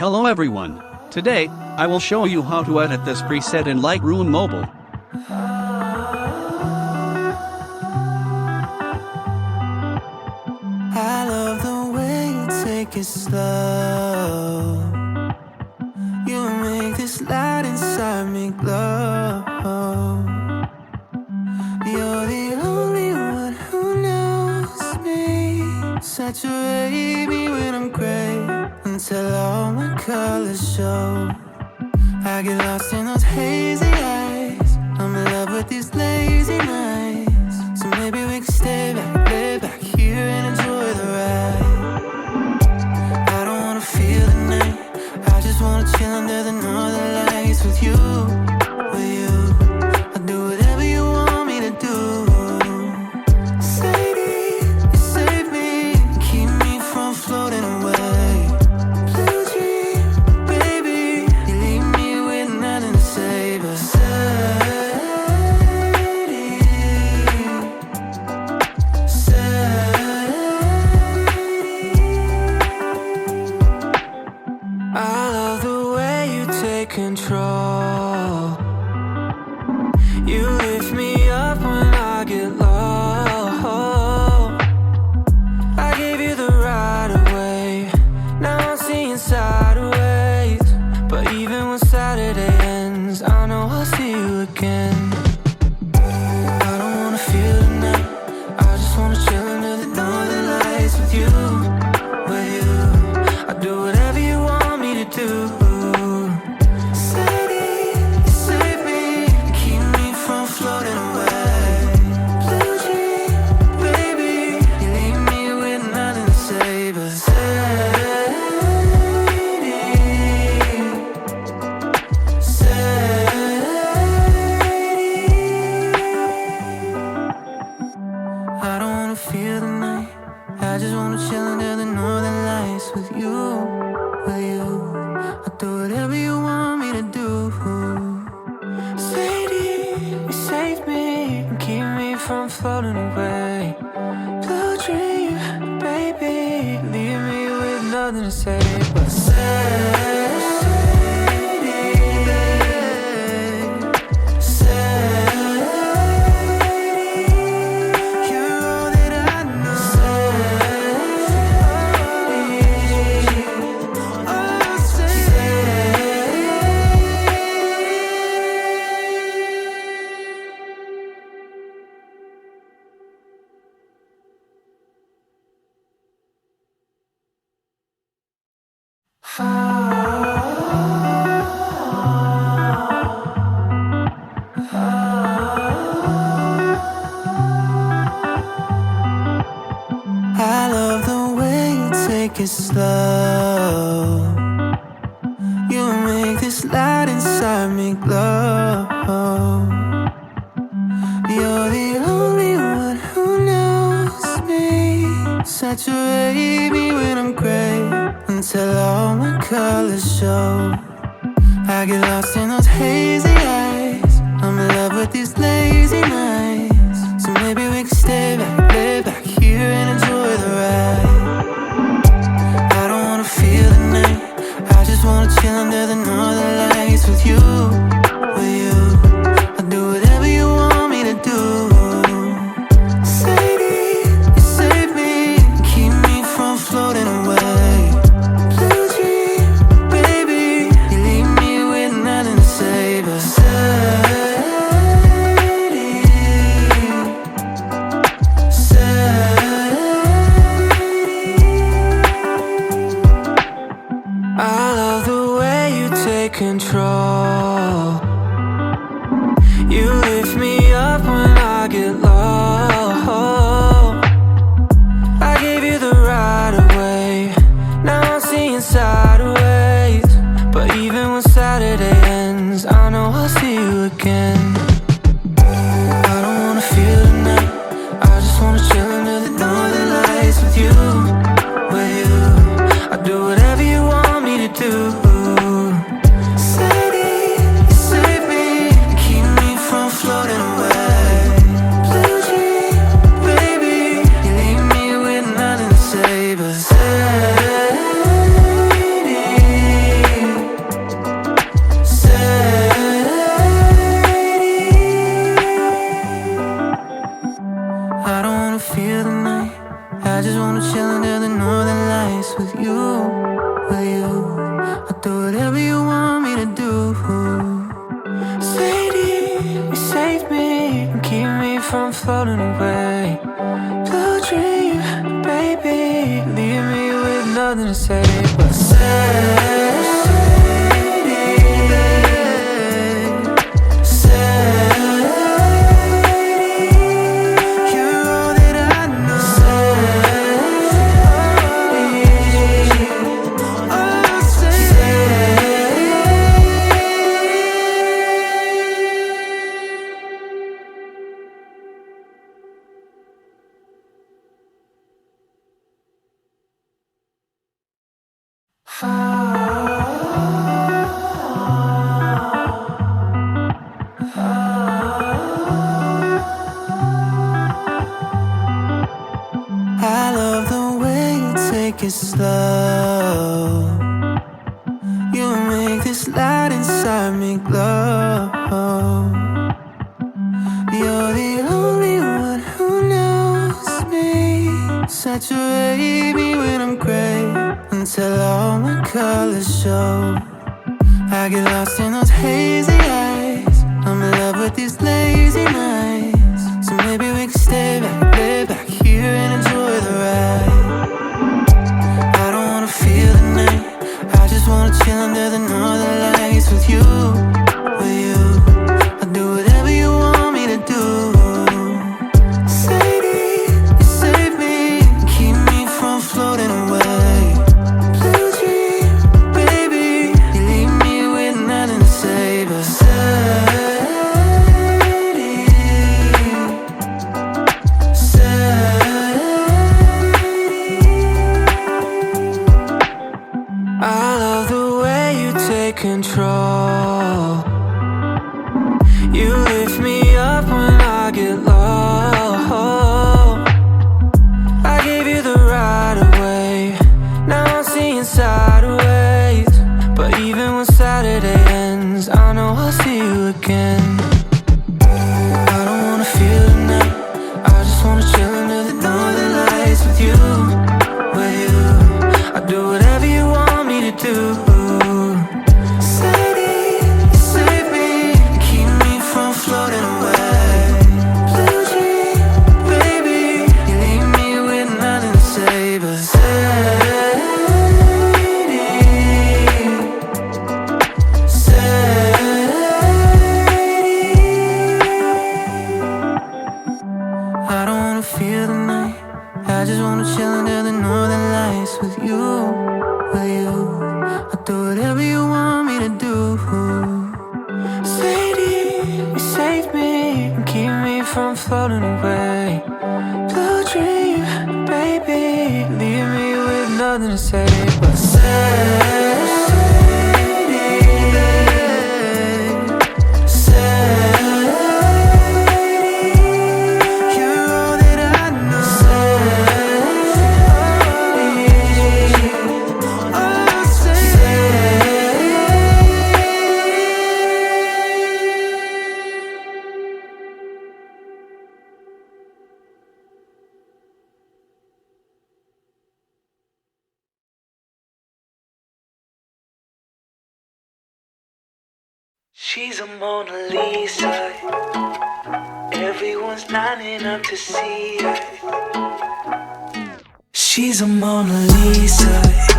Hello everyone. Today, I will show you how to edit this preset in Lightroom Mobile. I love the way you take it slow. You make this light inside me glow. You're the only one who knows me. Saturate me when I'm gray until all my colors show. I get lost in those hazy eyes. I'm in love with these lazy nights. So maybe we can stay back, lay back here and enjoy the ride. I don't wanna feel the night. I just wanna chill under the northern lights with you, with you. I'll do whatever you want me to do. Sadie, you save me, keep me from floating away. Blue dream, baby, you leave me with nothing to say but Sadie, I love the way you take control. You lift me up when I get low. I gave you the right of way. Now I'm seeing sideways. But even when Saturday ends, I know I'll see you again. I don't wanna feel the night. I just wanna chill under the northern lights with you, with you. I'll do whatever you want me to do. Sadie, you save me, keep me from floating away. Blue dream, baby, you leave me with nothing to say but Sadie, I don't wanna feel the night. I just wanna chill under the northern lights with you, with you. I'll do whatever you want me to do. Sadie, you save me and keep me from floating away. Blue dream, baby, leave me with nothing to say but Sadie. I love the way you take it slow. You make this light inside me glow. You're the only one who knows me. Saturate me when I'm gray until all my colors show. I get lost in those hazy eyes. I'm in love with these lazy nights. So maybe we can stay back, lay back here and enjoy the ride. I don't wanna feel the night. I just wanna chill under the northern lights with you, with you. I'll do whatever you want me to do. Sadie, you save me, keep me from floating away. Blue dream, baby, you leave me with nothing to say but Sadie. from floating away. Blue dream, baby, leave me with nothing to say but I love the way you take it slow. You make this light inside me glow. You're the only one who knows me. Saturate me when I'm gray until all my colors show. I get lost in those hazy eyes. I'm in love with these lazy nights. So maybe we can stay back, lay back here and enjoy the ride. I don't wanna feel the night. I just wanna chill under the northern lights with you, with you. I'll do whatever you want me to do. Sadie, you save me, keep me from floating away. Blue dream, baby, you leave me with nothing to say but I love the way you take control. You lift me up when I get low. I gave you the right of way. Now I'm seeing sideways. But even when Saturday ends, I know I'll see you again. I don't wanna feel the night. I just wanna chill under the northern lights with you, with you. I'll do whatever you want me to do. Sadie, you save me, keep me from floating away. Blue dream, baby, you leave me with nothing to say but I don't wanna feel the night. I just wanna chill under the northern lights with you, with you. I'll do whatever you want me to do. Sadie, you save me and keep me from floating away. Blue dream, baby, leave me with nothing to say but She's a Mona Lisa. Everyone's lining up to see her. She's a Mona Lisa.